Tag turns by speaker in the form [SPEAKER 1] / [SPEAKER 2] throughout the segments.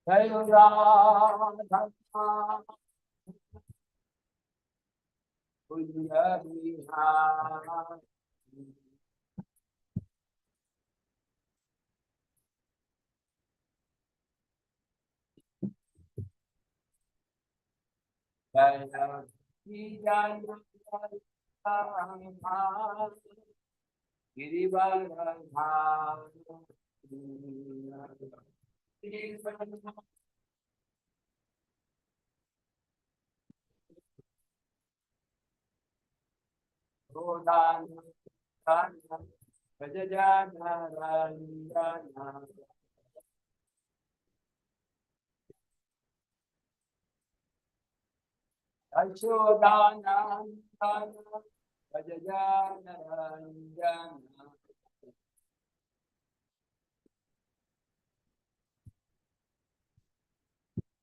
[SPEAKER 1] Jai Radha Kunja Vihari. Jai Radha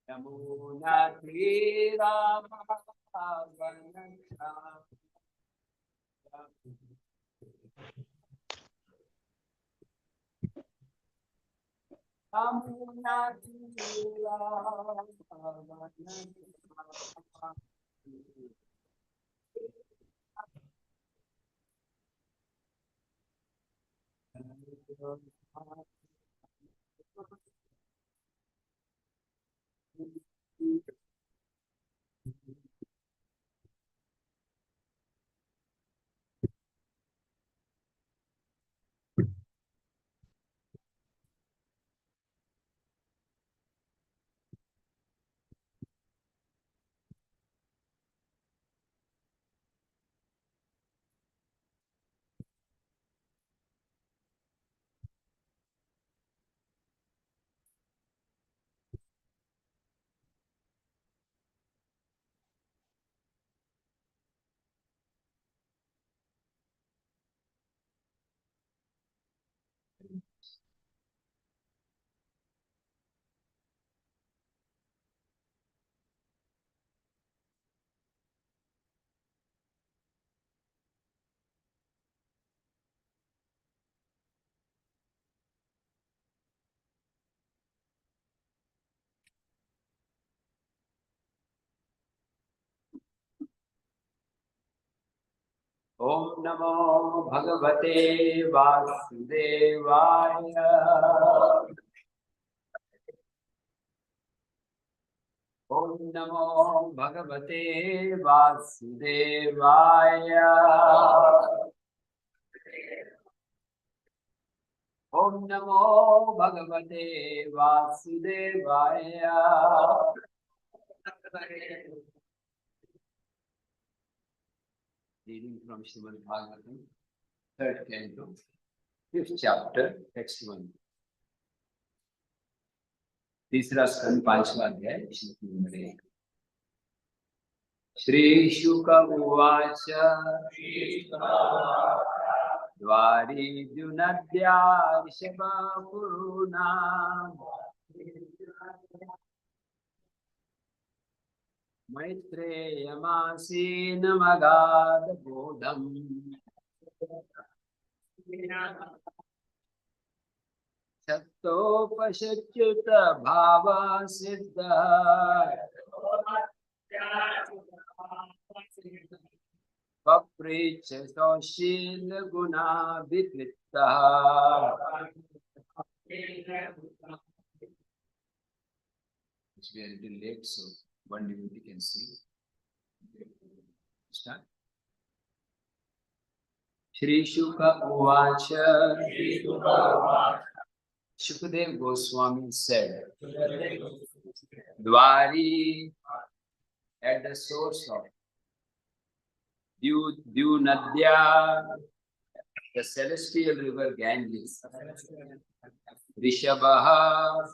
[SPEAKER 1] Yamuna Tirama Yamuna Om Namo Bhagavate Vasudevaya. Om Namo Bhagavate Vasudevaya. Om Namo Bhagavate Vasudevaya. Reading from Srimad Bhagvatam, 3rd canto, 5th chapter, text 1. तीसरा स्कंद 5वां अध्याय श्लोक number 1. Shri शुक उवाच द्वारी द्युनद्या ऋषभपुरुना मैत्रेयमासीनमगाध बोधम् सत्तोपशच्युत भाव सिद्ध पप्रीच सौशील गुणा विकृतः. It's very little late, so one devotee can sing. Start. Shri Shuka Uvacha. Shukadev Goswami said, Dwari, at the source of Dyunadya, the celestial river Ganges, Rishabha,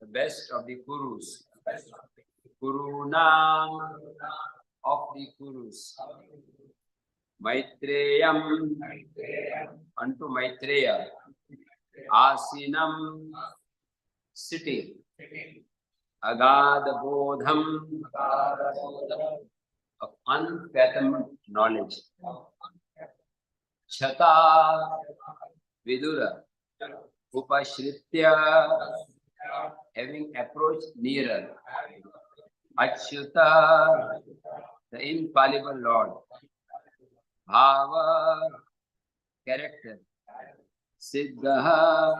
[SPEAKER 1] the best of the Kurus, Kurunam, of the Kurus, Maitreyam, unto Maitreya, Asinam, sitting, Agada Bodham, of unfathomed knowledge, Chata Vidura, Upashritya, having approached nearer, Achyuta, the infallible Lord, Bhava, character, Siddha,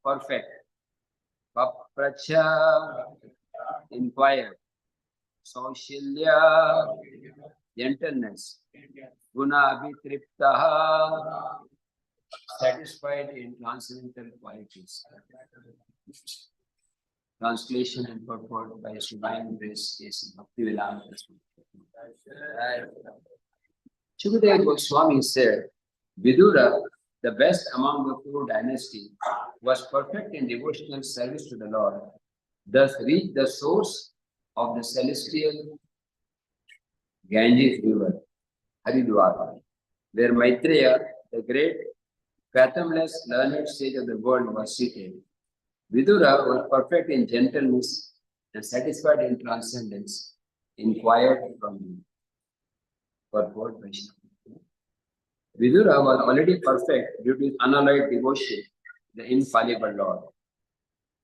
[SPEAKER 1] perfect, Papracha, inquired, Saushilya, gentleness, Guna Abhitriptaha, satisfied in transcendental qualities. Translation and purport by His Divine Grace is Bhaktivedanta. Shukadeva Goswami said, Vidura, the best among the four dynasties, was perfect in devotional service to the Lord, thus reached the source of the celestial Ganges river, Haridwar, where Maitreya, the great fathomless learned sage of the world, was seated. Vidura was perfect in gentleness and satisfied in transcendence, inquired from him. Purport by Srimad. Vidura was already perfect due to his unalloyed devotion to the infallible Lord.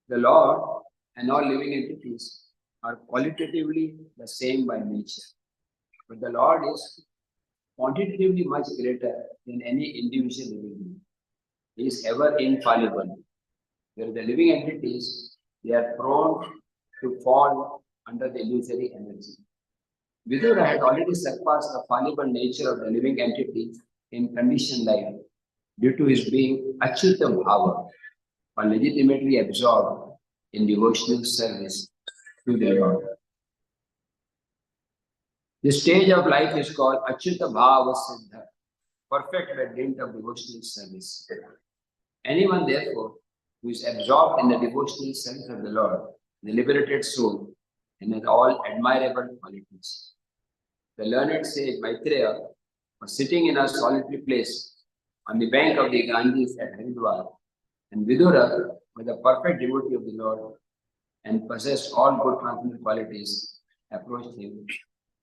[SPEAKER 1] The Lord and all living entities are qualitatively the same by nature, but the Lord is quantitatively much greater than any individual living being. He is ever infallible. Where the living entities, they are prone to fall under the illusory energy. Vidura had already surpassed the fallible nature of the living entity in conditioned life due to his being Achyuta Bhava, or legitimately absorbed in devotional service to the Lord. This stage of life is called Achyuta Bhava Siddha, perfect by dint of devotional service. Anyone, therefore, who is absorbed in the devotional service of the Lord, the liberated soul, and with all admirable qualities. The learned sage Maitreya was sitting in a solitary place on the bank of the Ganges at Haridwar, and Vidura was a perfect devotee of the Lord and possessed all good transcendental qualities, approached him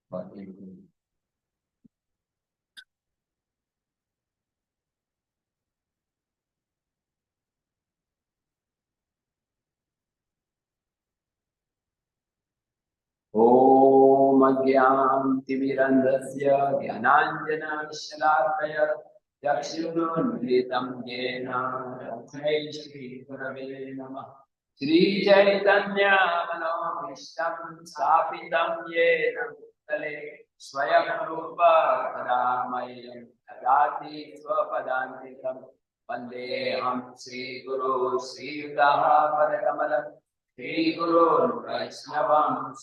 [SPEAKER 1] for inquiry. Om Agyam Timirandasya Gyananjana Shalakaya Yakshurunvitam Jena Jai Shri Gurave Namah Shri Chaitanya Manovistam Sapitam Yena Bhutale Swayam Rupa Paramayam Adati Swapadantikam Vandeham Shri Guru Sri Yudaha Parakamalam Shri Guru Vaishnavam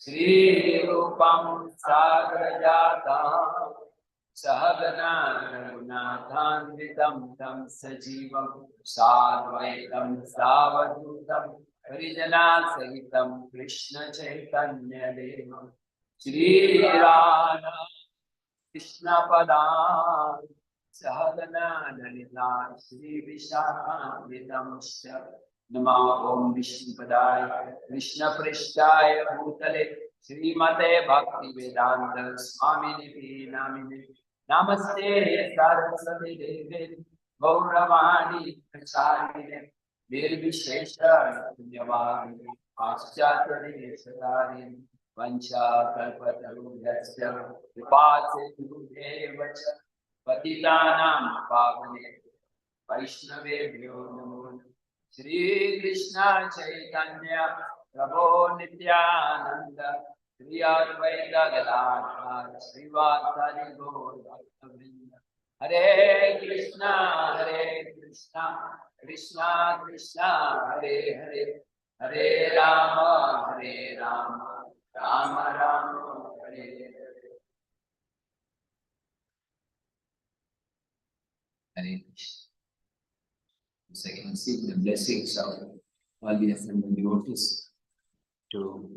[SPEAKER 1] Shri Rupam Sagrajata Sahagana Raghunathanvitam Tam Sajivam Sadvaitam Savadutam Harijana Sahitam Krishna Chaitanya Devam Shri Radha Krishna Padam Sahagana Dalita Shri Vishakam Nama Om Vishnu Padaya Krishna Prishtaya Bhutale Srimate Bhakti Vedanta Swamini Namine Namaste Saraswati Devi Gauravani Pracharine Nirvishesha Punyavani Paschatari Sadarin Vancha Kalpataru Yasya Vipase Devacha Patitanam Pavane Vaishnave Namo Shri Krishna Chaitanya Prabhu Nityananda Shri Advaita Gadadhar Srivasadi Gaur Bhaktavrinda Hare Krishna Krishna Krishna Hare Hare Hare Rama Rama Rama Hare Hare Hare Krishna. So I can seek the blessings of all the assembled devotees to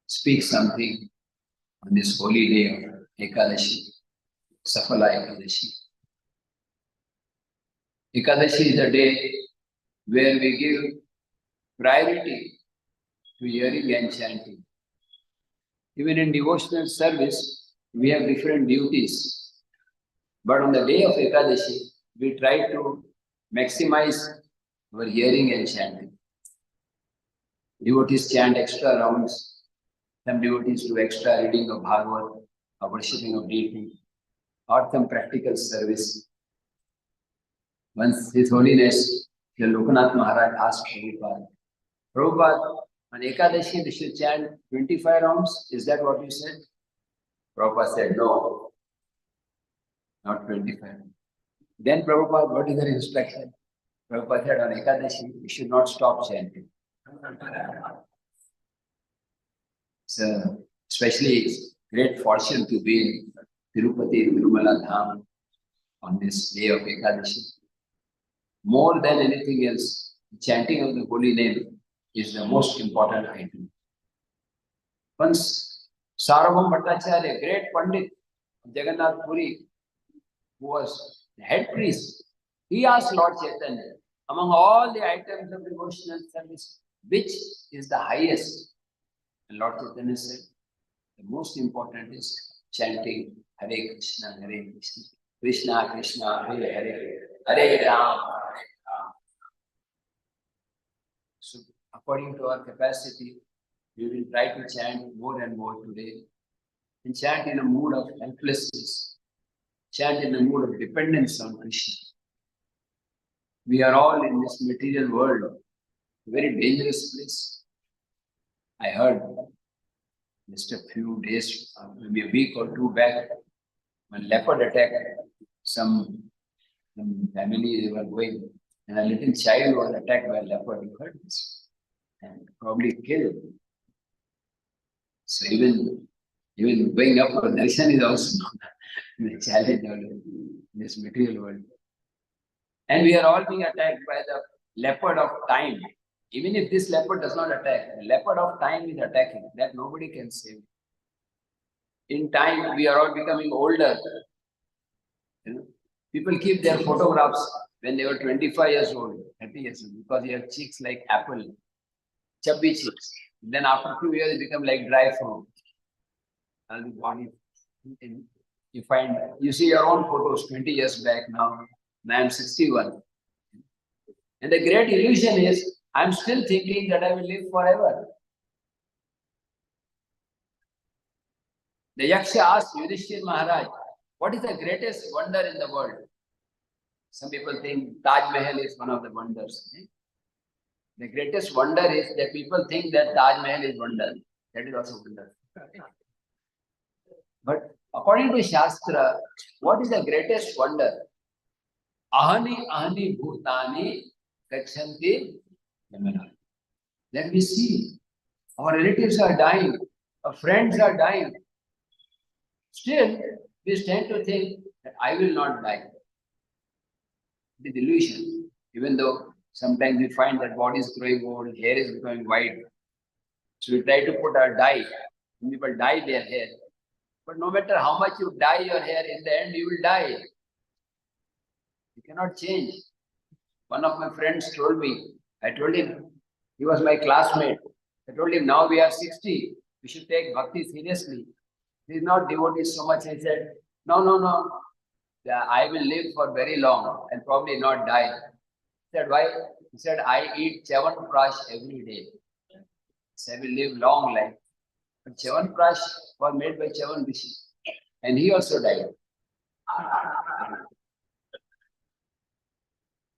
[SPEAKER 1] speak something on this holy day of Ekadashi, Safala Ekadashi. Ekadashi is a day where we give priority to hearing and chanting. Even in devotional service, we have different duties. But on the day of Ekadashi, we try to maximize our hearing and chanting. Devotees chant extra rounds. Some devotees do extra reading of Bhagavad, or worshipping of deity, or some practical service. Once His Holiness, the Lokanath Maharaj asked Prabhupada, Prabhupada, on Ekadashi we should chant 25 rounds. Is that what you said? Prabhupada said, no, not 25. Then Prabhupada, what is the instruction? Prabhupada said, on Ekadashi we should not stop chanting. So, especially great fortune to be in Tirupati, Tirumala Dham on this day of Ekadashi. More than anything else, chanting of the holy name is the most important item. Once Sarvabhauma Bhattacharya, a great Pandit of Jagannath Puri, who was the head priest, he asked Lord Chaitanya, among all the items of devotional service, which is the highest? And Lord Chaitanya said, the most important is chanting Hare Krishna, Hare Krishna, Krishna Krishna, Hare Hare, Hare Ram, Hare Ram. So, according to our capacity, we will try to chant more and more today. And chant in a mood of helplessness. Chant in a mood of dependence on Krishna. We are all in this material world, a very dangerous place. I heard just a few days, maybe a week or two back, when leopard attacked some family, they were going, and a little child was attacked by a leopard. You heard this? And probably killed. So even going up for darshan is also a challenge in this material world. And we are all being attacked by the leopard of time. Even if this leopard does not attack, the leopard of time is attacking. That nobody can save. In time, we are all becoming older. You know, people keep their photographs when they were 25 years old, 30 years old, because you have cheeks like apple, chubby cheeks. Then after a few years, they become like dry fruit. And the body, you see your own photos 20 years back now. Now I'm 61. And the great illusion is, I'm still thinking that I will live forever. The Yaksha asked Yudhishthira Maharaj, what is the greatest wonder in the world? Some people think Taj Mahal is one of the wonders. The greatest wonder is that people think that Taj Mahal is wonder. That is also wonder. But according to Shastra, what is the greatest wonder? Ahani ahani bhutani gachanti yamana. Then we see our relatives are dying, our friends are dying. Still, we tend to think that I will not die. The delusion, even though sometimes we find that body is growing old, hair is becoming white. So we try to put our dye. People dye their hair. But no matter how much you dye your hair, in the end you will die. You cannot change. One of my friends told me, I told him, he was my classmate. I told him, now we are 60. We should take bhakti seriously. He is not devotee so much. I said, no. I will live for very long and probably not die. He said, why? He said, I eat Chyawanprash every day. So I will live long life. But Chyawanprash was made by Chyawan Rishi. And he also died.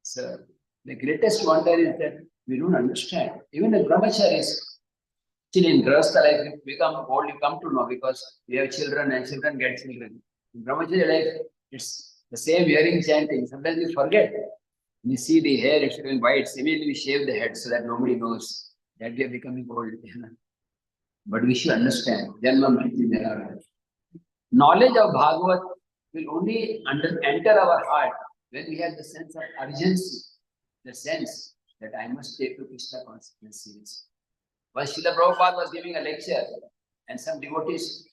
[SPEAKER 1] So the greatest wonder is that we don't understand. Even the brahmacharis, still in grahastha life, become old, you come to know because we have children and children get children. In brahmacharya life, it's the same hearing chanting. Sometimes you forget. When you see the hair, it's going white. Immediately we shave the head so that nobody knows that we are becoming old. But we should understand. Knowledge of Bhagavat will only enter our heart when we have the sense of urgency, the sense that I must take to Krishna consciousness seriously. Once Srila Prabhupada was giving a lecture, and some devotees,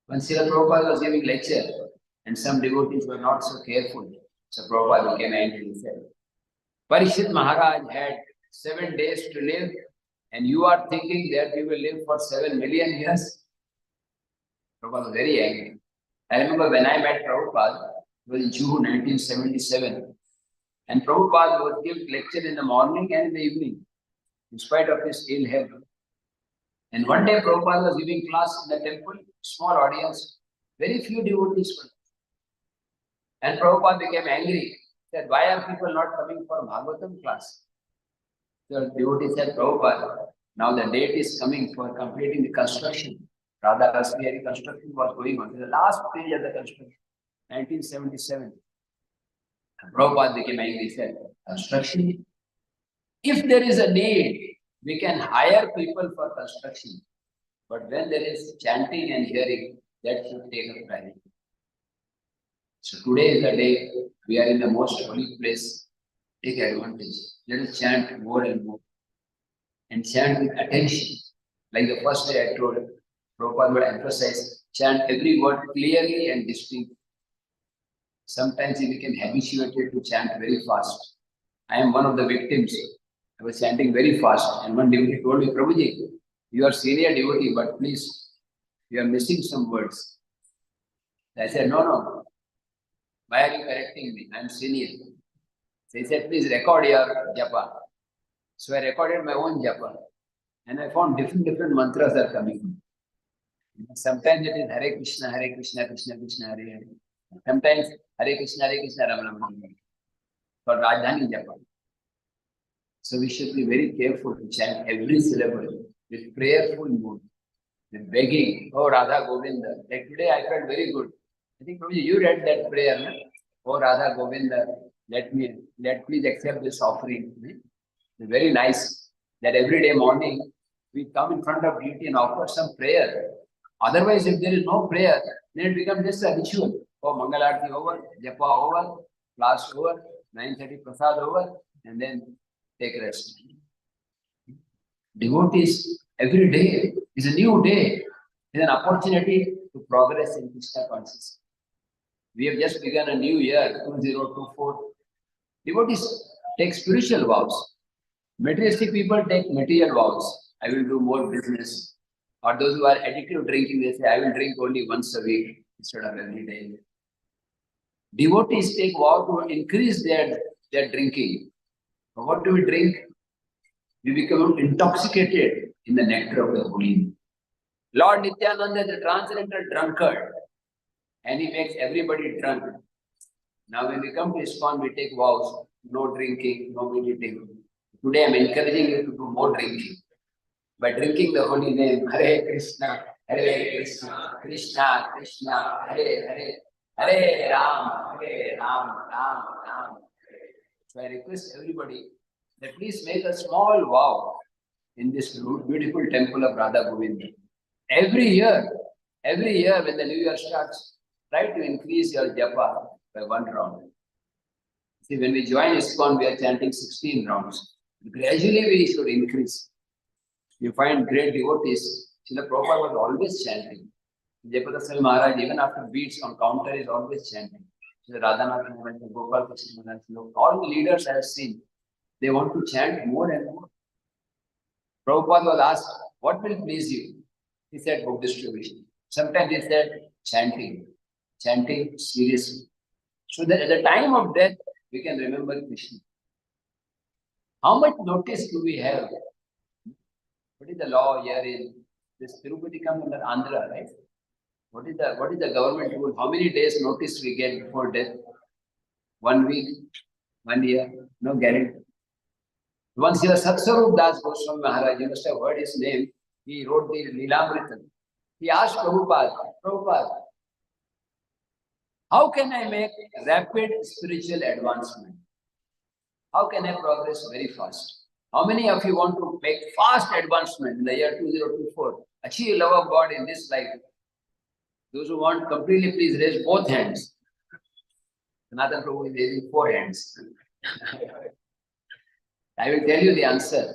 [SPEAKER 1] were not so careful. So Prabhupada became angry and said, Parishit Maharaj had 7 days to live, and you are thinking that you will live for 7 million years? Prabhupada was very angry. I remember when I met Prabhupada, it was in June 1977. And Prabhupada would give lecture in the morning and in the evening, in spite of his ill health. And one day Prabhupada was giving class in the temple, small audience, very few devotees were. And Prabhupada became angry, said, why are people not coming for Bhagavatam class? The devotee said, Prabhupada, now the date is coming for completing the construction. Radha Rasbihari construction was going on. The last stage of the construction, 1977. And Prabhupada became angry, said, construction? If there is a need, we can hire people for construction. But when there is chanting and hearing, that should take a priority. So today is the day we are in the most holy place. Take advantage. Let us chant more and more. And chant with attention. Like the first day I told, Prabhupada would emphasize, chant every word clearly and distinctly. Sometimes he became habituated to chant very fast. I am one of the victims. I was chanting very fast. And one devotee told me, Prabhuji, you are senior devotee, but please, you are missing some words. I said, no. Why are you correcting me? I am senior. So he said, please record your japa. So I recorded my own japa. And I found different mantras are coming. Sometimes it is Hare Krishna, Krishna Krishna, Hare Hare. Sometimes Hare Krishna, Ram Ram Ram. For Rajdhani japa. So we should be very careful to chant every syllable with prayerful mood, with begging. Oh Radha Govinda. Like today I felt very good. I think Prabhuji, you read that prayer, no? Oh Radha Govinda, please accept this offering. It's very nice that every day morning we come in front of deity and offer some prayer. Otherwise, if there is no prayer, then it becomes just a ritual. Oh, Mangalarti over, Japa over, class over, 9:30 Prasad over, and then take rest. Devotees, every day is a new day, is an opportunity to progress in Krishna consciousness. We have just begun a new year, 2024. Devotees take spiritual vows. Materialistic people take material vows. I will do more business. Or those who are addicted to drinking, they say, I will drink only once a week instead of every day. Devotees take vow to increase their drinking. But what do we drink? We become intoxicated in the nectar of the holy. Lord Nityananda is a transcendental drunkard. And he makes everybody drunk. Now when we come to ISKCON, we take vows, no drinking, no eating. Today I am encouraging you to do more drinking. By drinking the holy name, Hare Krishna, Krishna Krishna, Hare Hare, Hare Ram, Ram Ram. So I request everybody that please make a small vow in this beautiful temple of Radha Govinda. Every year when the new year starts, try to increase your japa by 1 round. See, when we join ISKCON, we are chanting 16 rounds. Gradually, we should increase. You find great devotees. Srila Prabhupada was always chanting. Jayaprakash Swami Maharaj, even after beats on counter, is always chanting. Srila Radhanath Maharaj, Gopal Krishna Maharaj, all the leaders I have seen, they want to chant more and more. Prabhupada was asked, what will please you? He said, book distribution. Sometimes he said, chanting seriously. So that at the time of death, we can remember Krishna. How much notice do we have? What is the law here in this Tirupati comes under Andhra, right? What is the government rule? How many days notice we get before death? 1 week, 1 year, no guarantee. Once here Satsarup Das Goswami Maharaj, you must have heard his name. He wrote the Lilamritam. He asked Prabhupada, how can I make rapid spiritual advancement? How can I progress very fast? How many of you want to make fast advancement in the year 2024? Achieve love of God in this life. Those who want completely, please raise both hands. Sanatana Prabhu is raising 4 hands. I will tell you the answer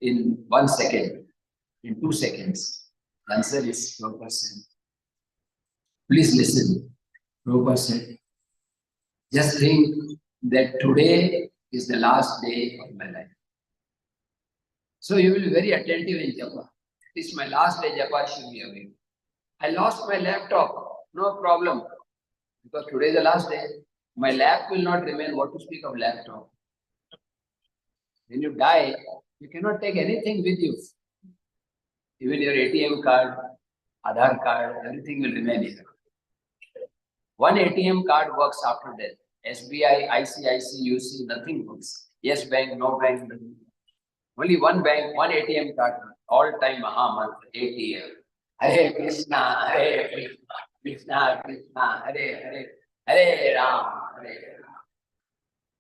[SPEAKER 1] in 1 second, in 2 seconds. The answer is Prabhupada said. Please listen. Prabhupada said, just think that today is the last day of my life. So you will be very attentive in japa. This is my last day, japa should be away. I lost my laptop, no problem. Because today is the last day. My lap will not remain. What to speak of laptop? When you die, you cannot take anything with you. Even your ATM card, Aadhaar card, everything will remain here. One ATM card works after death. SBI, ICICI, UC, nothing works. Yes bank, no bank. Only one bank, one ATM card, all-time Mahamantra, ATM. Hare Krishna, Hare Krishna, Krishna Krishna, Hare Hare, Hare Ram, Hare Ram.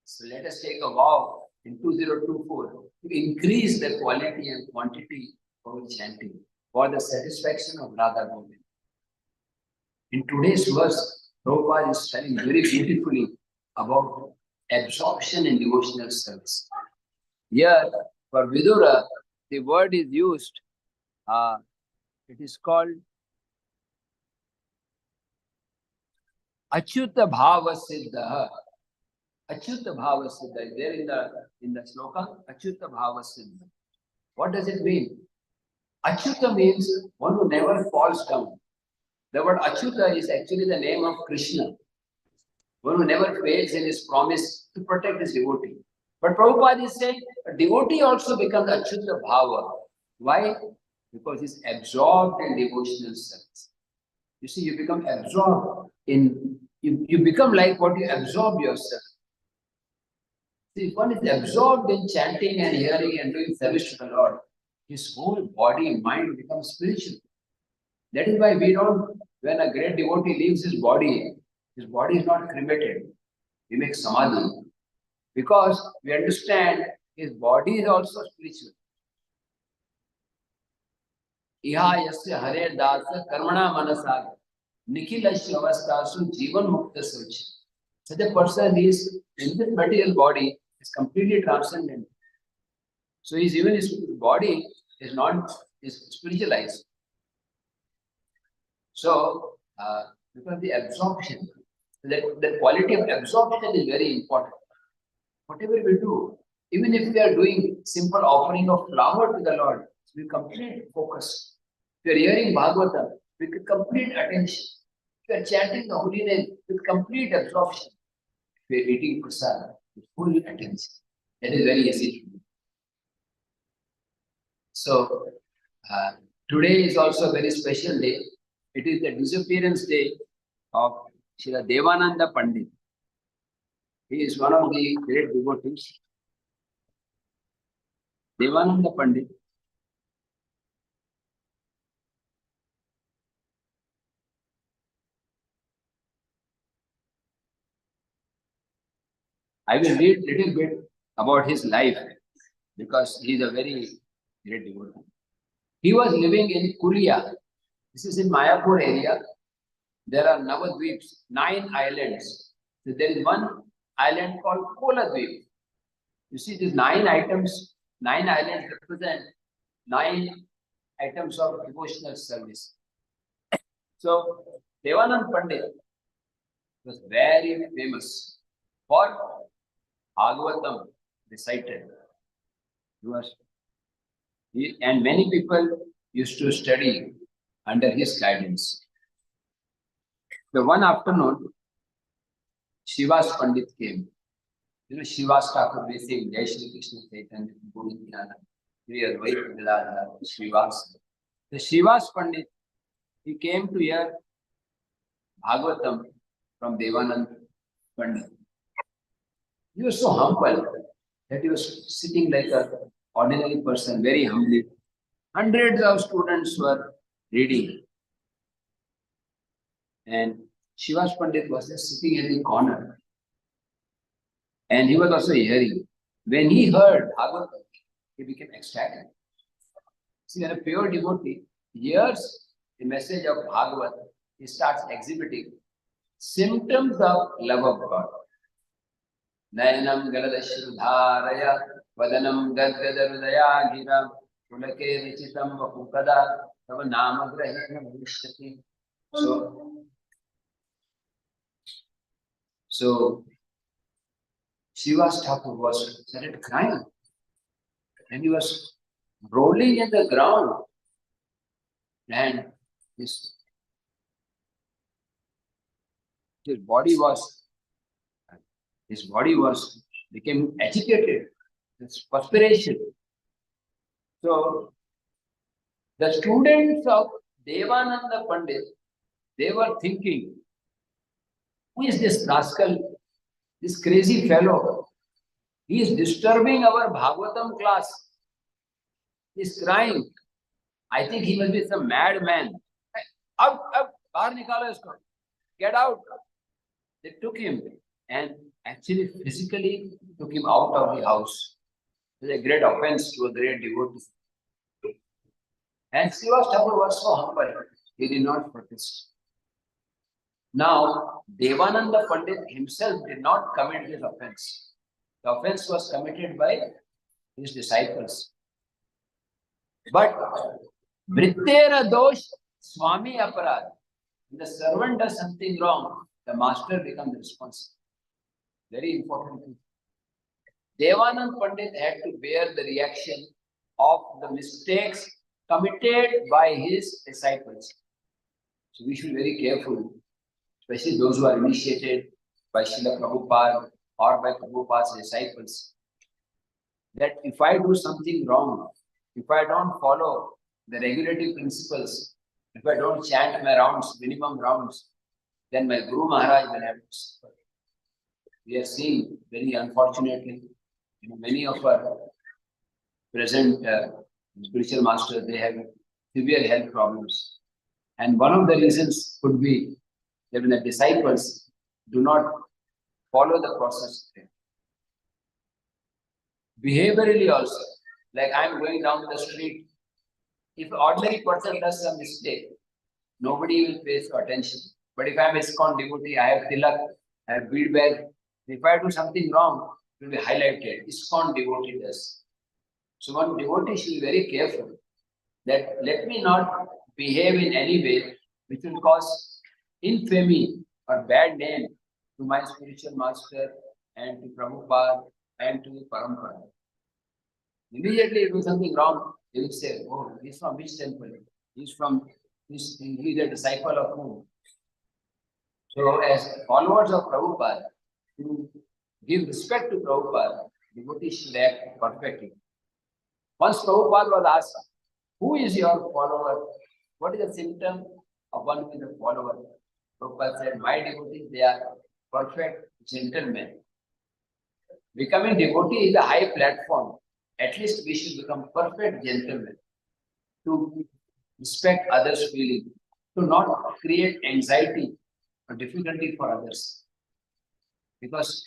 [SPEAKER 1] So let us take a vow in 2024 to increase the quality and quantity of chanting for the satisfaction of Radha Govind. In today's verse, Prabhupada is telling very beautifully about absorption in devotional service. Here, for Vidura, the word is used, it is called Achyuta Bhava Siddha. Achyuta Bhava Siddha is there in the sloka. Achyuta Bhava Siddha. What does it mean? Achyuta means one who never falls down. The word Achyuta is actually the name of Krishna, one who never fails in his promise to protect his devotee. But Prabhupada is saying a devotee also becomes Achyuta Bhava. Why? Because he's absorbed in devotional service. You see, you become absorbed in, you become like what you absorb yourself. See, if one is absorbed in chanting and hearing and doing service to the Lord, his whole body and mind becomes spiritual. That is why we don't, when a great devotee leaves his body is not cremated. We make samadhi. Because we understand his body is also spiritual. Iha yasya hare dasa karmana manasa nikhilasya avastasu jivan mukta such. Such a person is in this material body is completely transcendent. So even his body is not spiritualized. So because the absorption, the quality of absorption is very important. Whatever we do, even if we are doing simple offering of flower to the Lord, we complete focus. If we are hearing Bhagavatam with complete attention. If we are chanting the holy name with complete absorption. If we are eating prasad with full attention. That is very easy to do. So, today is also a very special day. It is the disappearance day of Srila Devananda Pandit. He is one of the great devotees. Devananda Pandit. I will read a little bit about his life because he is a very great devotee. He was living in Kulia. This is in Mayapur area. There are Navadvips, 9 islands. So there is one island called Koladvip. You see these 9 items, 9 islands represent 9 items of devotional service. So Devanand Pandit was very famous for Bhagavatam recited. And many people used to study under his guidance. So one afternoon, Shivas Pandit came. You know, Shivas Thakur, we sing Jai Shri Krishna Chaitanya, Govinda, Shivas. The Shivas Pandit, he came to hear Bhagavatam from Devanand Pandit. He was so humble that he was sitting like an ordinary person, very humbly. Hundreds of students were reading. And Shivas Pandit was just sitting in the corner. And he was also hearing. When he heard Bhagavatam, he became ecstatic. See, when a pure devotee hears the message of Bhagavatam, he starts exhibiting symptoms of love of God. Nayanam galadashrudharaya vadanam gadgadarudaya gira tulake richitam vapukada tava namagrahina bhavishyati. So Shivas Thakur started crying and he was rolling in the ground and his body was His body became agitated. It's perspiration. So the students of Devananda Pandit, they were thinking, who is this rascal, this crazy fellow? He is disturbing our Bhagavatam class. He is crying. I think he must be some madman. Out, bahar nikalo isko. Get out. They took him and actually physically took him out of the house. It was a great offense to a great devotee. And Srivas Thakur was so humble, he did not protest. Now, Devananda Pandit himself did not commit this offense. The offense was committed by his disciples. But Vrittera dosh Swami aparad. When the servant does something wrong, the master becomes responsible. Very important thing. Devanand Pandit had to bear the reaction of the mistakes committed by his disciples. So we should be very careful, especially those who are initiated by Srila Prabhupada or by Prabhupada's disciples, that if I do something wrong, if I don't follow the regulative principles, if I don't chant my rounds, minimum rounds, then my Guru Maharaj will have to suffer. We are seeing, very unfortunately, many of our present spiritual masters, they have severe health problems. And one of the reasons could be that when the disciples do not follow the process. Behaviorally also, like I'm going down the street, if an ordinary person does some mistake, nobody will pay attention. But if I'm ISKCON devotee, I have tilak, I have bead bag. If I do something wrong, it will be highlighted. ISKCON devotee does. So one devotee should be very careful that let me not behave in any way which will cause infamy or bad name to my spiritual master and to Prabhupada and to the Parampara. Immediately you do something wrong, they will say, oh, he's from which temple? He's a disciple of whom? So as followers of Prabhupada, to give respect to Prabhupada, devotees should act perfectly. Once Prabhupada was asked, who is your follower? What is the symptom of one who is a follower? Prabhupada said, my devotees, they are perfect gentlemen. Becoming devotee is a high platform. At least we should become perfect gentlemen. To respect others' feelings, to not create anxiety or difficulty for others. Because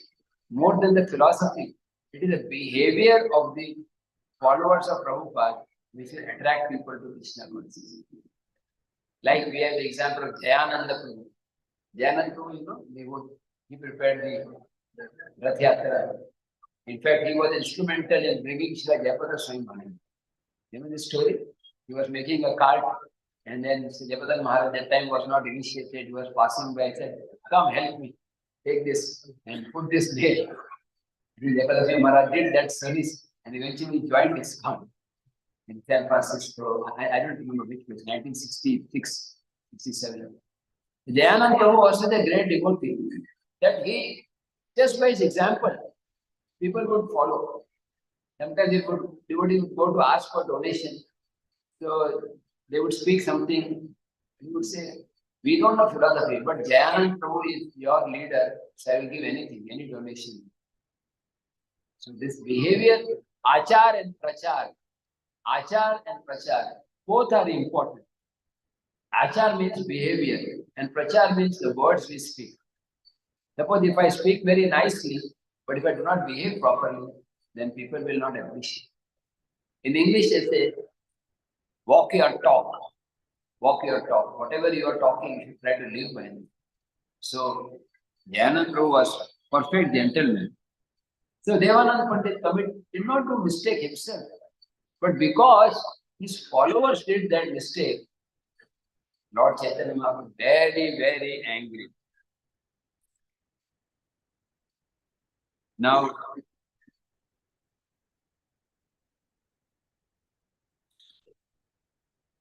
[SPEAKER 1] more than the philosophy, it is the behavior of the followers of Prabhupada which will attract people to Krishna consciousness. Like we have the example of Jayananda Prabhu. Jayananda Prabhu, he prepared the Rath Yatra. In fact, he was instrumental in bringing Srila Jayapada Swami Maharaj. You know this story? He was making a cart and then Jayapada Maharaj at that time was not initiated. He was passing by and said, come help me. Take this and put this there. Jayapada Swami Maharaj did that service and eventually joined ISKCON in San Francisco. I don't remember which was, 1966, 67. Jayananda Prabhu was such a great devotee that he, just by his example, people would follow. Sometimes devotees would go to ask for donation. So they would speak something. He would say, we don't know philosophy, but Jayananda Prabhu is your leader, so I will give anything, any donation. So this behavior, achar and prachar, both are important. Achar means behavior and prachar means the words we speak. Suppose if I speak very nicely, but if I do not behave properly, then people will not appreciate. In English, they say, walk your talk. Walk your talk. Whatever you are talking, you should try to live by it. So, Jayananda Prabhu was perfect gentleman. So, Devananda Pandit did not do mistake himself. But because his followers did that mistake, Lord Chaitanya Mahaprabhu was very, very angry. Now,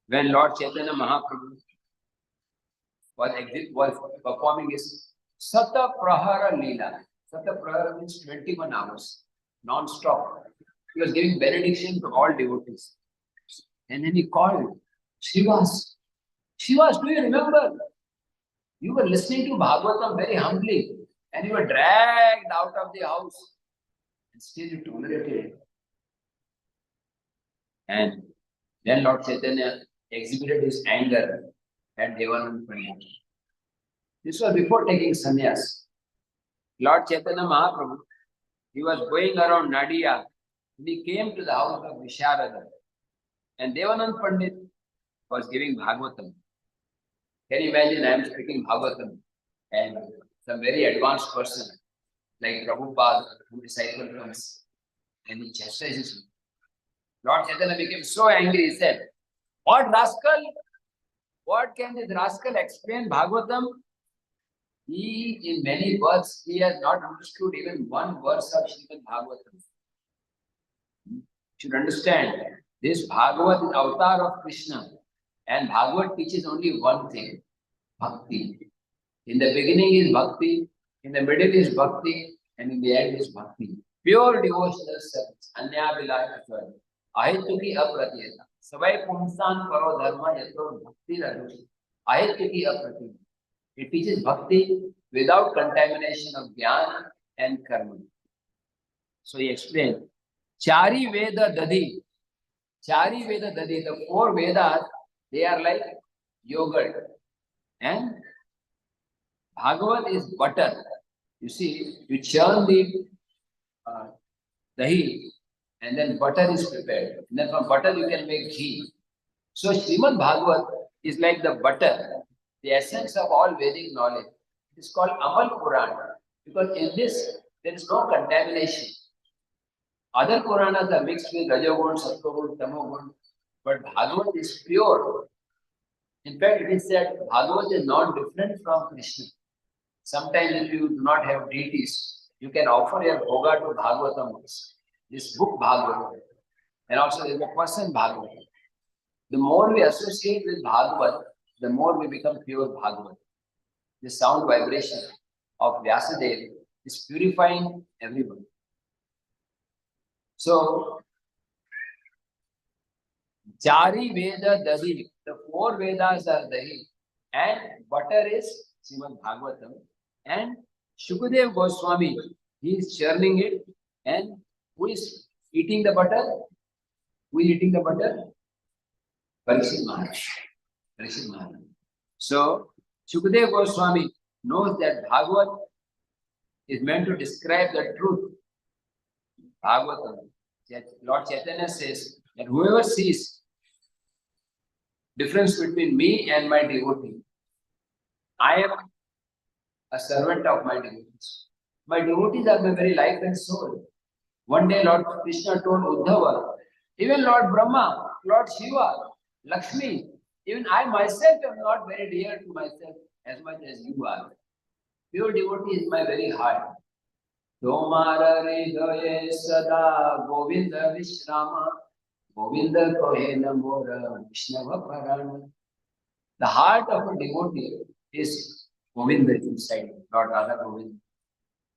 [SPEAKER 1] when Lord Chaitanya Mahaprabhu was performing his Sata Prahara Leela, Satya Prahara means 21 hours, non-stop. He was giving benediction to all devotees. And then he called, Srivas. Srivas, do you remember? You were listening to Bhagavatam very humbly and you were dragged out of the house and still you tolerated it. And then Lord Chaitanya exhibited his anger at Devanand Pandit. This was before taking sannyas. Lord Chaitanya Mahaprabhu, he was going around Nadia and he came to the house of Visharada. And Devanand Pandit was giving Bhagavatam. Can you imagine I am speaking Bhagavatam and some very advanced person like Prabhupada, who disciple comes and he chastises me. Lord Chaitanya became so angry, he said, what rascal? What can this rascal explain Bhagavatam? He, in many words, he has not understood even one verse of Srimad Bhagavatam. You should understand, this Bhagavat is avatar of Krishna. And Bhagavat teaches only one thing, bhakti. In the beginning is bhakti, in the middle is bhakti, and in the end is bhakti. Pure devotional service. Anyavilaya Ashwari. Ahituki apratiyata. Savai pumsan paro dharma yato bhakti radushi. Ahituki apratiyata. It teaches bhakti without contamination of jnana and karma. So he explained, Chari Veda Dadi. Chari Veda Dadi. The 4 Vedas, they are like yogurt. And Bhagavat is butter. You see, you churn the dahi and then butter is prepared. And then from butter you can make ghee. So Srimad Bhagavat is like the butter, the essence of all Vedic knowledge. It is called Amal Puran because in this there is no contamination. Other Puranas are mixed with Rajagun, Sattvagun, Tamogun, but Bhagavat is pure. In fact, it is said Bhagavat is not different from Krishna. Sometimes if you do not have deities, you can offer your bhoga to Bhagavatam, this book Bhagavatam. And also there is a person Bhagavatam. The more we associate with Bhagavat, the more we become pure Bhagavat. The sound vibration of Vyasadeva is purifying everyone. So, Chari Veda Dahi, the 4 Vedas are Dahi, and butter is Srimad Bhagavatam, and Shukadev Goswami, he is churning it, and who is eating the butter? Who is eating the butter? Parikshit Maharaj. Parikshit Maharaj. So, Shukadev Goswami knows that Bhagavat is meant to describe the truth. Bhagavatam. Lord Chaitanya says that whoever sees difference between me and my devotee, I am a servant of my devotees. My devotees are my very life and soul. One day Lord Krishna told Uddhava, even Lord Brahma, Lord Shiva, Lakshmi, even I myself am not very dear to myself as much as you are. Pure devotee is my very heart. Tomara Hridaye Sada Govinda Vishrama Govinda Kohena Mora Vishnava Parana. The heart of a devotee is Govinda inside, Lord Radha Govinda.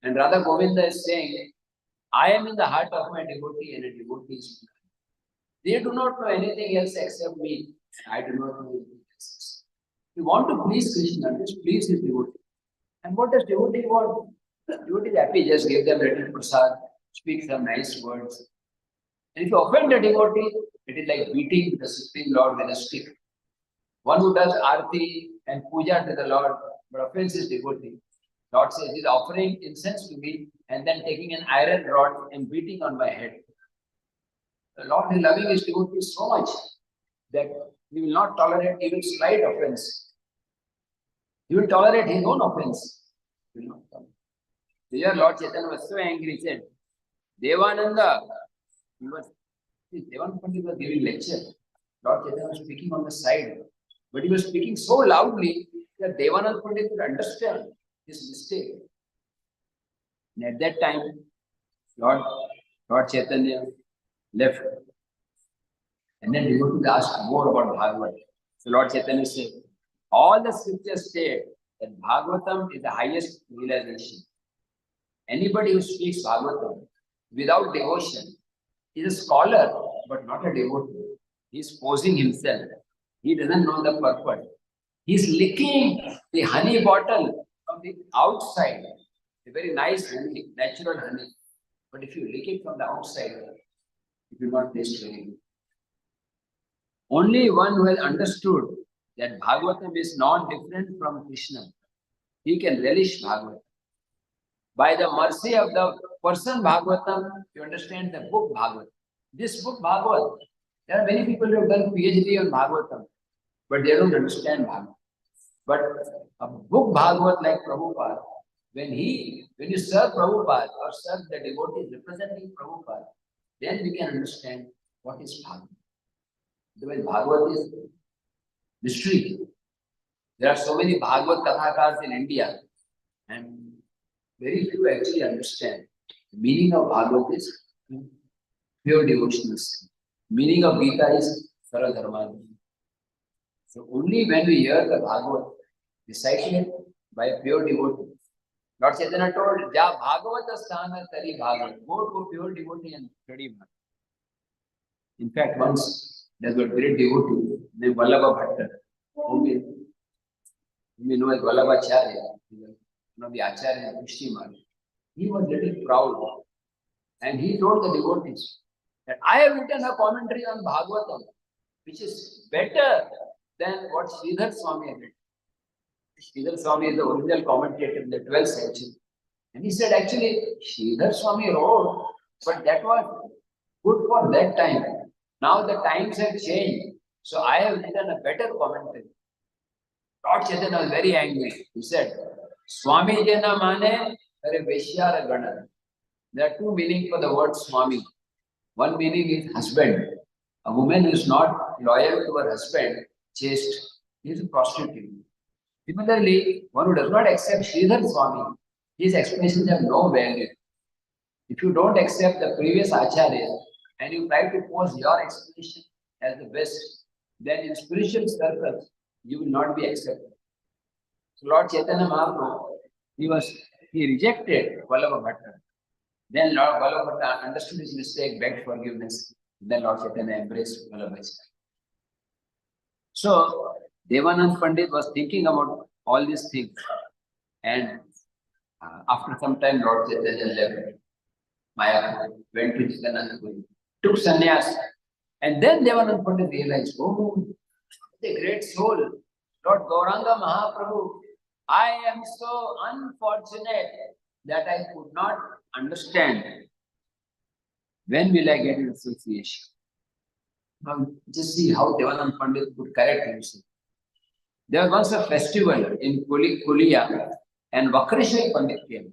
[SPEAKER 1] And Radha Govinda is saying, I am in the heart of my devotee and a devotee is me. They do not know anything else except me. I do not know anything else. We want to please Krishna, just please his devotee. And what does devotee want? The devotee is happy, just give them little prasad, speak some nice words. And if you offend a devotee, it is like beating the Supreme Lord with a stick. One who does arti and puja to the Lord, but offends his devotee. Lord says, he is offering incense to me and then taking an iron rod and beating on my head. The Lord is loving his devotee so much that he will not tolerate even slight offense. He will tolerate his own offense. He will not tolerate. Here Lord Chaitanya was so angry, he said, Devananda, Devananda was giving lecture. Lord Chaitanya was speaking on the side, but he was speaking so loudly that Devananda Pandit could understand his mistake. And at that time, Lord Chaitanya left. And then devotees asked more about Bhagavad. So Lord Chaitanya said, all the scriptures say that Bhagavatam is the highest realization. Anybody who speaks Bhagavatam without devotion is a scholar, but not a devotee. He is posing himself. He doesn't know the purpose. He is licking the honey bottle from the outside. A very nice honey, natural honey. But if you lick it from the outside, it will not taste very good. Only one who has understood that Bhagavatam is not different from Krishna, he can relish Bhagavatam. By the mercy of the person Bhagavatam, you understand the book Bhagavatam. This book Bhagavatam, there are many people who have done PhD on Bhagavatam, but they don't understand Bhagavatam. But a book Bhagavat like Prabhupada, when you serve Prabhupada or serve the devotees representing Prabhupada, then we can understand what is Bhagavatam. Otherwise, Bhagavat is mystery. There are so many Bhagavat Kathakars in India, and very few actually understand. The meaning of Bhagavat is pure devotional. Meaning of Gita is Sarva Dharma. So only when we hear the Bhagavat recited by a pure devotee, Lord Chaitanya told, Ja Bhagavata Sthana Tari Bhagavat. Go to a pure devotee and study Bhagavat. In fact, once there was a great devotee named Vallabha Bhatta, whom we know as Vallabhacharya, one of the Acharya in Krishnanand. He was little proud and he told the devotees that I have written a commentary on Bhagavatam, which is better than what Sridhar Swami had written. Sridhar Swami is the original commentator in the 12th century. And he said, actually, Sridhar Swami wrote, but that was good for that time. Now the times have changed. So I have written a better commentary. Lord Chaitanya was very angry. He said, Swami Jana Mane, Hare Veshyara Gana. There are two meanings for the word Swami. One meaning is husband. A woman who is not loyal to her husband, chaste, is a prostitute. Similarly, one who does not accept Sridhar Swami, his explanations have no value. If you don't accept the previous Acharya and you try to pose your explanation as the best, then in spiritual circles, you will not be accepted. So Lord Chaitanya Mahaprabhu, he rejected Vallabha Bhatta. Then Lord Vallabha Bhatta understood his mistake, begged forgiveness. Then Lord Chaitanya embraced Vallabha Bhatta. So Devanand Pandit was thinking about all these things, and after some time, Lord Chaitanya left Maya, went to Krishnanand, took sannyas, and then Devanand Pandit realized, oh, the great soul, Lord Gauranga Mahaprabhu, I am so unfortunate that I could not understand. When will I get in association? Now, just see how Devanand Pandit could correct himself. There was once a festival in Kulia, and Vakreshwar Pandit came.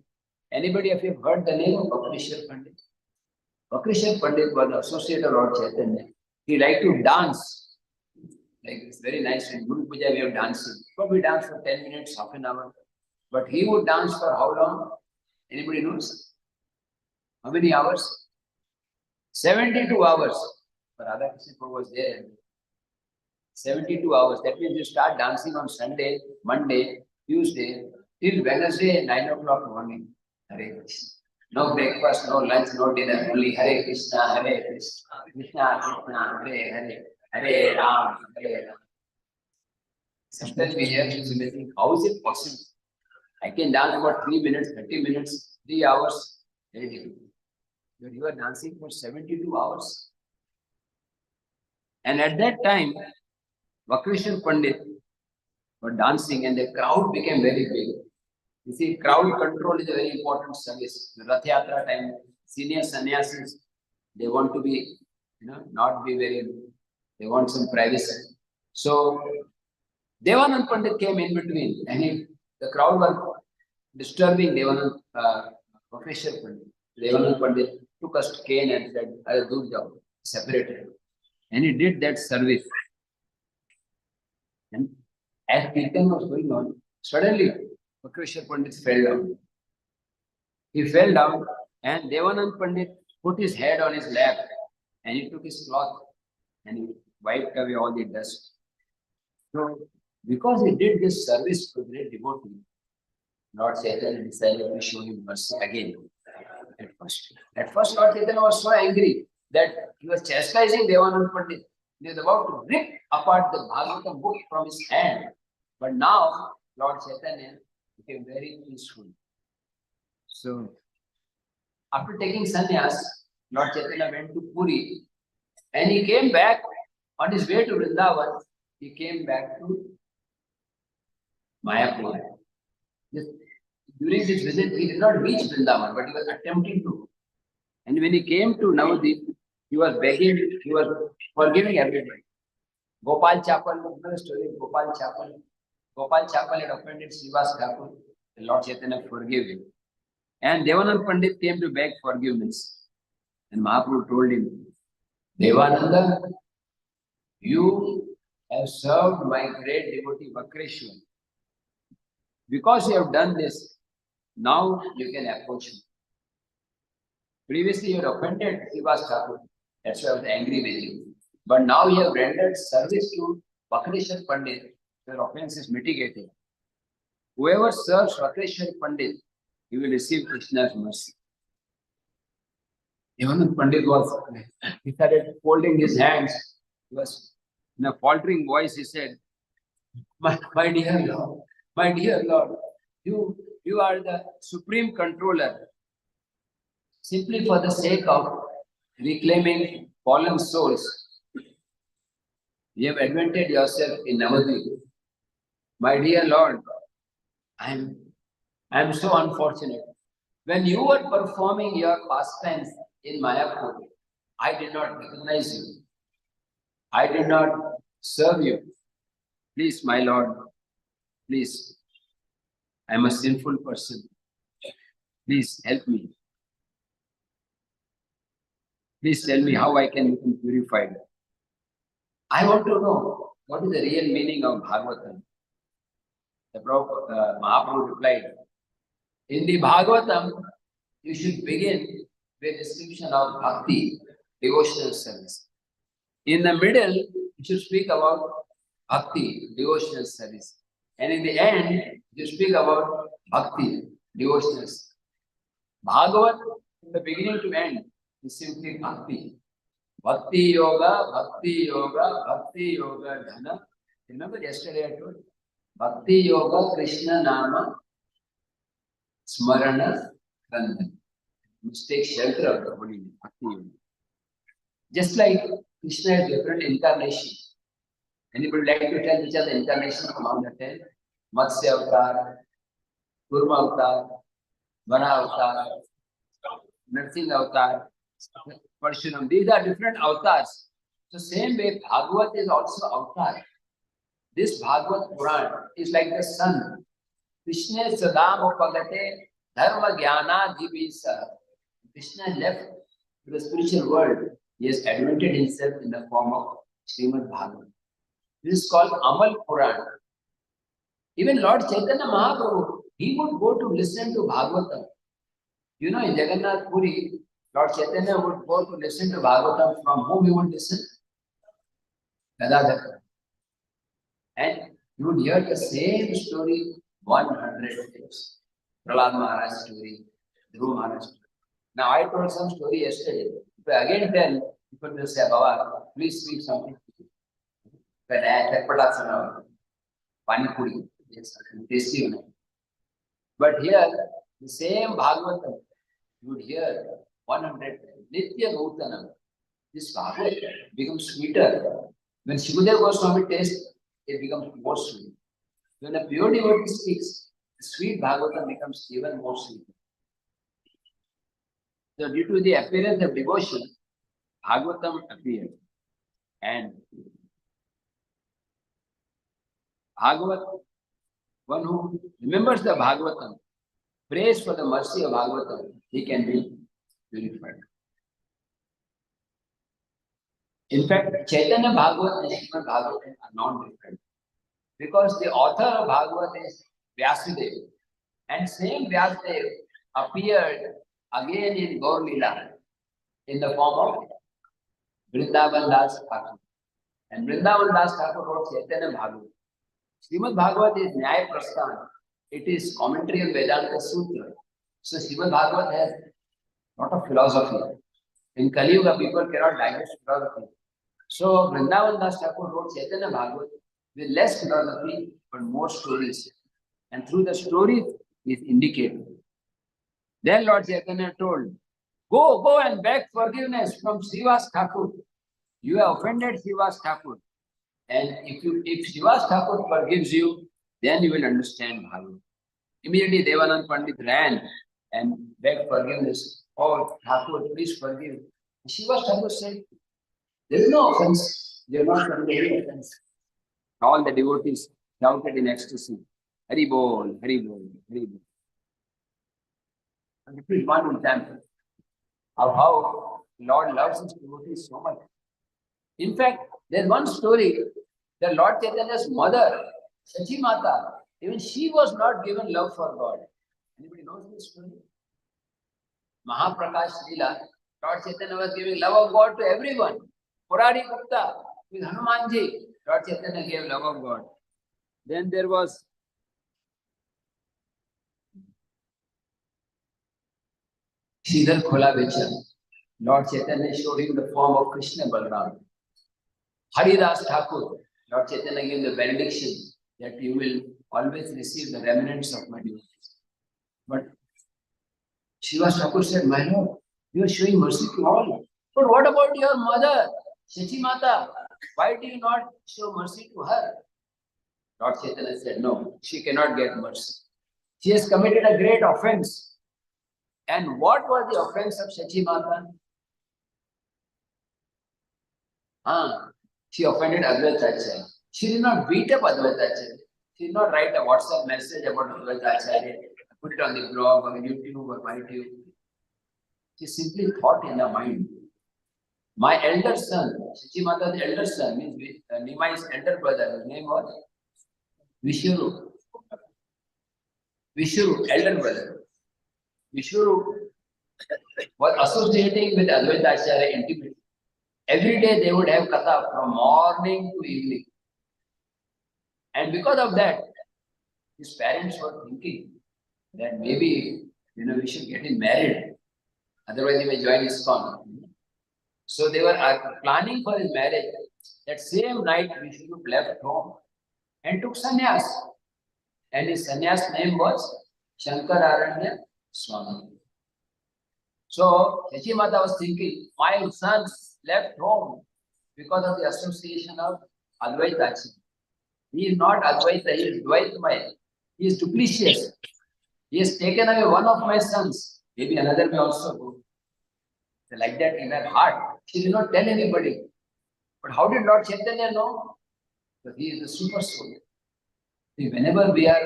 [SPEAKER 1] Anybody of you heard the name of Vakreshwar Pandit? Vakreshwar Pandit was the associate of Lord Chaitanya. He liked to dance. Like it's very nice in Guru Puja we have dancing. But we dance for 10 minutes, half an hour. But he would dance for how long? Anybody knows? How many hours? 72 hours. But Radha Krishna was there. 72 hours. That means you start dancing on Sunday, Monday, Tuesday, till Wednesday, 9 o'clock morning. Hare Krishna. No breakfast, no lunch, no dinner. Only Hare Krishna, Hare Krishna, Krishna Krishna, Hare Hare, Hare Ram, Hare Ram. Sometimes we hear this amazing. How is it possible? I can dance for 3 minutes, 30 minutes, 3 hours. Very difficult. But you are dancing for 72 hours. And at that time, Vakreshwar Pandit were dancing and the crowd became very big. You see, crowd control is a very important service. The Rath Yatra time, senior sannyasis, they want to be, not be very, they want some privacy. So, Devanand Pandit came in between and the crowd was disturbing Devanand, Vakreshwar Pandit. Devanand Pandit took a cane and said, I'll do the job, separated. And he did that service. And as Kirtan was going on, suddenly Vakreshwar Pandit fell down. He fell down and Devanand Pandit put his head on his lap and he took his cloth and he wiped away all the dust. So, because he did this service to great devotee, Lord Chaitanya decided to show him mercy again. At first, Lord Chaitanya was so angry that he was chastising Devanand Pandit. He was about to rip apart the Bhagavatam book from his hand. But now, Lord Chaitanya became very peaceful. So, after taking sannyas, Lord Chaitanya went to Puri and he came back on his way to Vrindavan. He came back to Mayapur. During this visit, he did not reach Vrindavan, but he was attempting to. And when he came to Navadip, he was begging, he was forgiving everybody. Gopal Chapel, another story of Gopal Chapel. Gopal Chapel had offended Srivas Thakur. The Lord Chaitanya forgave him. And Devanand Pandit came to beg forgiveness. And Mahaprabhu told him, Devananda, you have served my great devotee Vakreshwar. Because you have done this, now you can approach me. Previously, you had offended Srivas Thakur. That's why I was angry with you. But now you have rendered service to Vakreshwar Pandit. Your offense is mitigated. Whoever serves Vakreshwar Pandit, he will receive Krishna's mercy. Even Pandit he started folding his hands. He was in a faltering voice, he said, my dear Lord, you are the supreme controller. Simply for the sake of reclaiming fallen souls, you have advented yourself in Navadvip. My dear Lord, I am so unfortunate. When you were performing your pastimes in Mayapur, I did not recognize you. I did not serve you. Please, my Lord, please. I am a sinful person. Please help me. Please tell me how I can become purified. I want to know what is the real meaning of Bhagavatam. The Mahaprabhu replied, in the Bhagavatam, you should begin with description of bhakti, devotional service. In the middle, you should speak about bhakti, devotional service. And in the end, you speak about bhakti, devotional service. Bhagavat, from the beginning to end, is simply bhakti. Bhakti yoga, bhakti yoga, bhakti yoga, dhana. Remember yesterday I told you? Bhakti yoga, Krishna nama, smarana, kanda. Must take shelter of the holy name, bhakti yoga. Just like Krishna has different incarnations. Anybody like to tell which are the incarnations among the 10? Matsya avatar, Kurma avatar, Vana avatar, Narsingh avatar, Parshuram. These are different avatars. So same way, Bhagavat is also avatar. This Bhagavat Puran is like the sun. Krishna sadam upagate dharma jnana divisa. Krishna left to the spiritual world. He has admitted himself in the form of Srimad Bhagavatam. This is called Amal Puran. Even Lord Chaitanya Mahaprabhu, he would go to listen to Bhagavatam. You know, in Jagannath Puri, Lord Chaitanya would go to listen to Bhagavatam. From whom he would listen? Gadadhar. And you would hear the same story 100 times. Prahlad Maharaj story, Dhruv Maharaj story. Now I told some story yesterday. If I again tell, people will say, Baba, please speak something. When I had Patasana, Pani Puri, yes, tasty. But here, the same Bhagavatam, you would hear 100 Nitya Bhutanam. This Bhagavatam becomes sweeter. When Shukadeva Goswami tastes, it becomes more sweet. When a pure devotee speaks, the sweet Bhagavatam becomes even more sweet. So due to the appearance of devotion, Bhagavatam appeared. And Bhagavat, one who remembers the Bhagavatam, prays for the mercy of Bhagavatam, he can be purified. In fact, Chaitanya Bhagavat and Srimad Bhagavatam are non-different. Because the author of Bhagavat is Vyasadeva. And same Vyasadeva appeared again in Gaur Leela in the form of Vrindavan Das Thakur. And Vrindavan Das Thakur wrote Chaitanya Bhagavat. Srimad Bhagavat is Nyaya Prasthan. it is commentary on Vedanta Sutra. So Srimad Bhagavatam has a lot of philosophy. In Kali Yuga, people cannot digest philosophy. So Vrindavan Das Thakur wrote Chaitanya Bhagavat with less philosophy but more stories. And through the stories is indicated. Then Lord Chaitanya told, go and beg forgiveness from Srivas Thakur. You have offended Srivas Thakur. And if Srivas Thakur forgives you, then you will understand Bhagavad. Immediately Devanand Pandit ran and begged forgiveness. Oh, Thakur, please forgive. Srivas Thakur said, there is no offense. You are not committing any offense. All the devotees shouted in ecstasy, Hari Bol, Hari Bol, Hari Bol. And this is one example of how Lord loves his devotees so much. In fact, there's one story that Lord Chaitanya's mother, Sachi Mata, even she was not given love for God. Anybody knows this story? Mahaprakash Leela, Lord Chaitanya was giving love of God to everyone. Purari Gupta with Hanumanji, Lord Chaitanya gave love of God. Then there was Sridhar Khola Becha. Lord Chaitanya showed him the form of Krishna Balaram. Haridas Thakur, Lord Chaitanya gave the benediction that you will always receive the remnants of my devotees. But Srivas Thakur said, my Lord, you are showing mercy to all. But what about your mother, Sachi Mata? Why do you not show mercy to her? Lord Chaitanya said, no, she cannot get mercy. She has committed a great offense. And what was the offense of Sachi Mata? She offended Advaita Acharya. She did not beat up Advaita Acharya. She did not write a WhatsApp message about Advaita Acharya, put it on the blog or YouTube or MyTube. She simply thought in her mind, my elder son, Sachi Mata's elder son, means Nimai's elder brother, his name was Vishuru. Vishuru, elder brother. Vishuru was associating with Advaita Acharya intimately. Every day they would have katha from morning to evening. And because of that, his parents were thinking that maybe, we should get him married. Otherwise, he may join ISKCON. So they were planning for his marriage. That same night, Vishnu left home and took sannyas. And his sannyas name was Shankararanya Swami. So, Sachi Mata was thinking, my son left home because of the association of Advaita Acharya. He is not Advaita, he is Dvaitmaya. He is duplicitous. He has taken away one of my sons. Maybe another may also go. So like that in her heart. She did not tell anybody. But how did Lord Chaitanya know? Because he is the super soul. See, whenever we are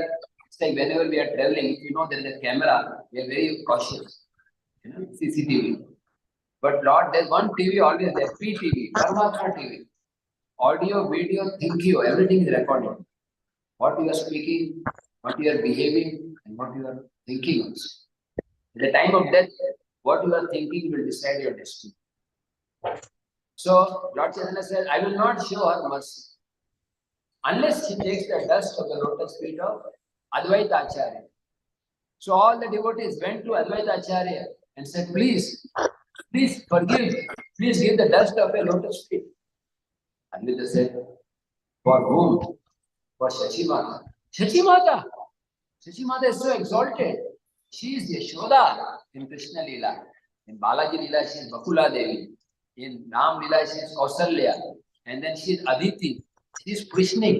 [SPEAKER 1] traveling, if you know there is a camera, we are very cautious. CCTV. But Lord, there's one TV always there, PTV, Paramatma TV. Audio, video, thinkio, everything is recorded. What you are speaking, what you are behaving, and what you are thinking also. At the time of death, what you are thinking will decide your destiny. So, Lord Chaitanya said, I will not show her mercy unless she takes the dust of the lotus feet of Advaita Acharya. So, all the devotees went to Advaita Acharya and said, please forgive, please give the dust of your lotus feet. Advaita said, for whom? For Sachi Mata. Sachi Mata! Sachi Mata is so exalted. She is Yashoda in Krishna Leela. In Balaji Leela, she is Bakula Devi. In Ram Leela, she is Kausalya. And then she is Aditi. She is Krishna.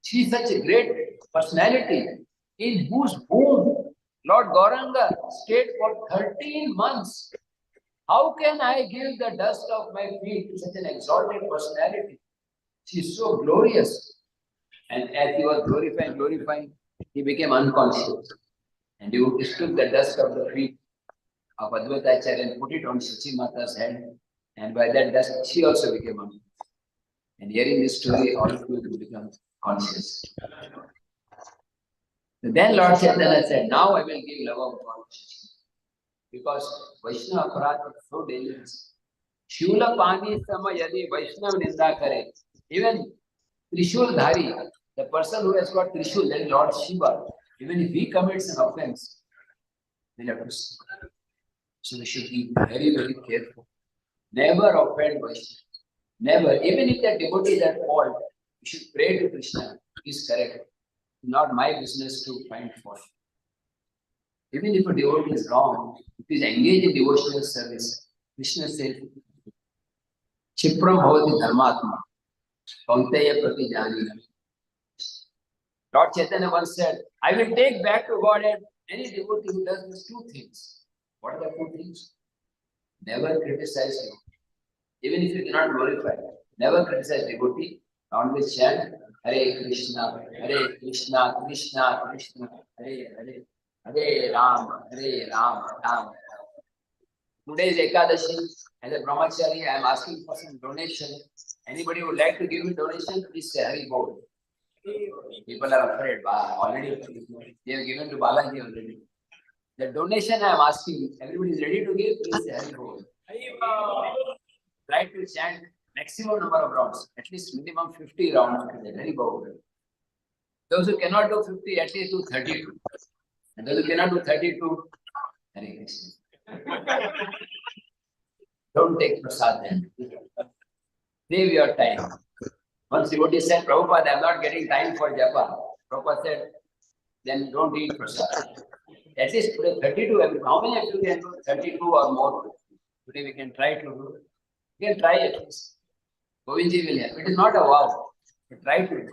[SPEAKER 1] She is such a great personality in whose womb Lord Gauranga stayed for 13 months. How can I give the dust of my feet to such an exalted personality? She is so glorious. And as he was glorifying, he became unconscious. And he took the dust of the feet of Advaita Acharya and put it on Sachi Mata's head. And by that dust, she also became unconscious. And hearing this story, all of you will become conscious. And then Lord Chaitanya said, now I will give love of God to Sachi. Because Vaishnava Aparat is so dangerous. Shula Pani Sama Yadi Vaishnava Ninda Kare. Even Trishul Dhari, the person who has got Trishul, that is Lord Shiva. Even if he commits an offense, we'll have to see. So we should be very, very careful. Never offend Vaishnava. Never. Even if that devotee is at fault, we should pray to Krishna. He's correct. Not my business to find fault. Even if a devotee is wrong, if he is engaged in devotional service, Krishna said, Chipram bhavati dharmatma, kaunteya prati janina. Lord Chaitanya once said, I will take back to Godhead any devotee who does these two things. What are the two things? Never criticize you. Even if you cannot glorify, never criticize devotee. Always chant Hare Krishna, Krishna Krishna, Hare Hare, Hare Ram, Ram Ram. Today is Ekadashi. As a brahmachari, I am asking for some donation. Anybody would like to give me donation? Please say Hari Bol. People are afraid. Already they have given to Balaji already. The donation I am asking, everybody is ready to give. Please say Hari Bol. Try to chant maximum number of rounds, at least minimum 50 rounds. Hari Bol. Those who cannot do 50, at least do 32. And those who cannot do 32, Hare Krishna. Don't take prasad then. Save your time. Once devotee said, Prabhupada, I am not getting time for japa. Prabhupada said, then don't eat prasad. At least today 32. How many of you can do 32 or more? Today we can try to do. You can try at least. Govindji will help. It is not a vow. But try to do.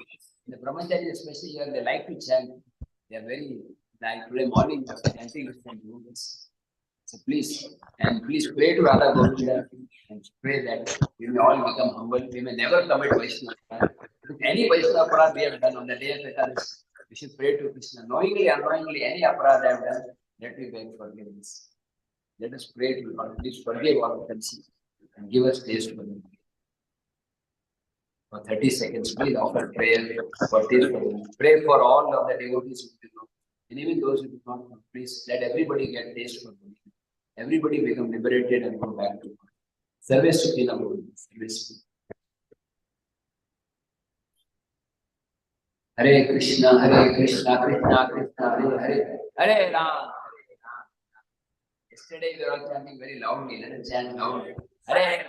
[SPEAKER 1] The brahmachari especially here, they like to chant. They are very, like today morning after chanting, you can do this. So please, and please pray to Radha Govinda and pray that we may all become humble. We may never commit Vaishnava. If any Vaishnava aparadh we have done on the day of Ekadashi, we should pray to Krishna. Knowingly, unknowingly, any aparadh I have done, let me beg forgiveness. Let us pray to God. Please forgive all offenses and give us taste for them. For 30 seconds, please offer prayer for Tirupati. Pray for all of the devotees who do not. And even those who do not know, please let everybody get taste for them. Everybody become liberated and go back to God. Service to Krishna. Service. Hare Krishna, Krishna Krishna, Hare Hare, Hare Ram. Yesterday we were all chanting very loudly. Let us chant loudly. Hare Hare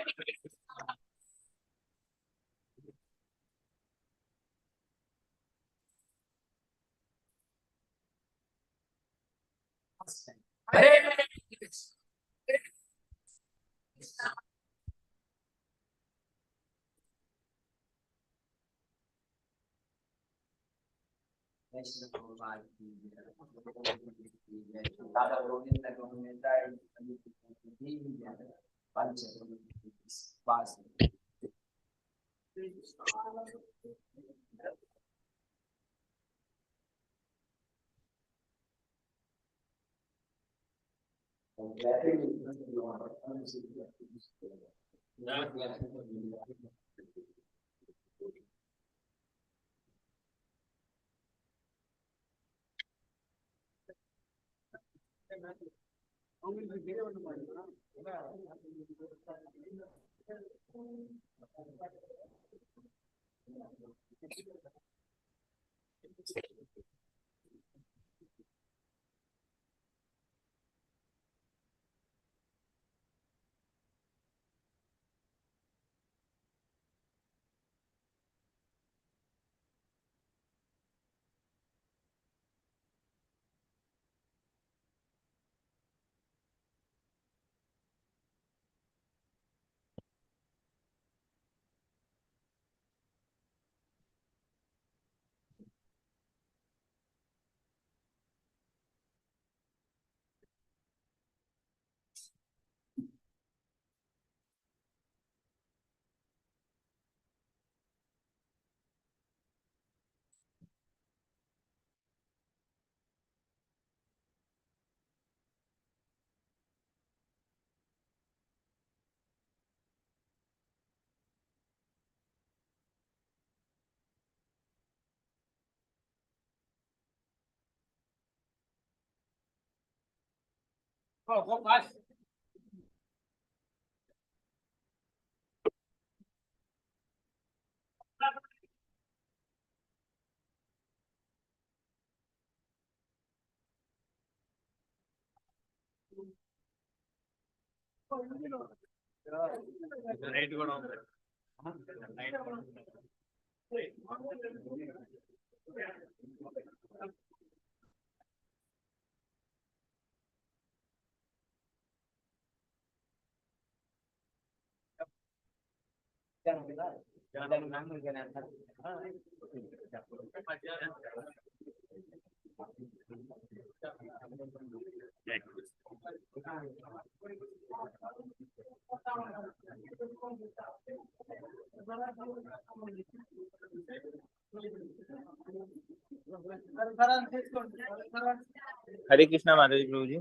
[SPEAKER 2] हरे कृष्णा माता जी, प्रभु जी।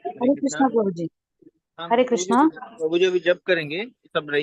[SPEAKER 3] हरे कृष्णा प्रभु जी। हरे कृष्णा।
[SPEAKER 2] प्रभु जी अभी जप करेंगे सब।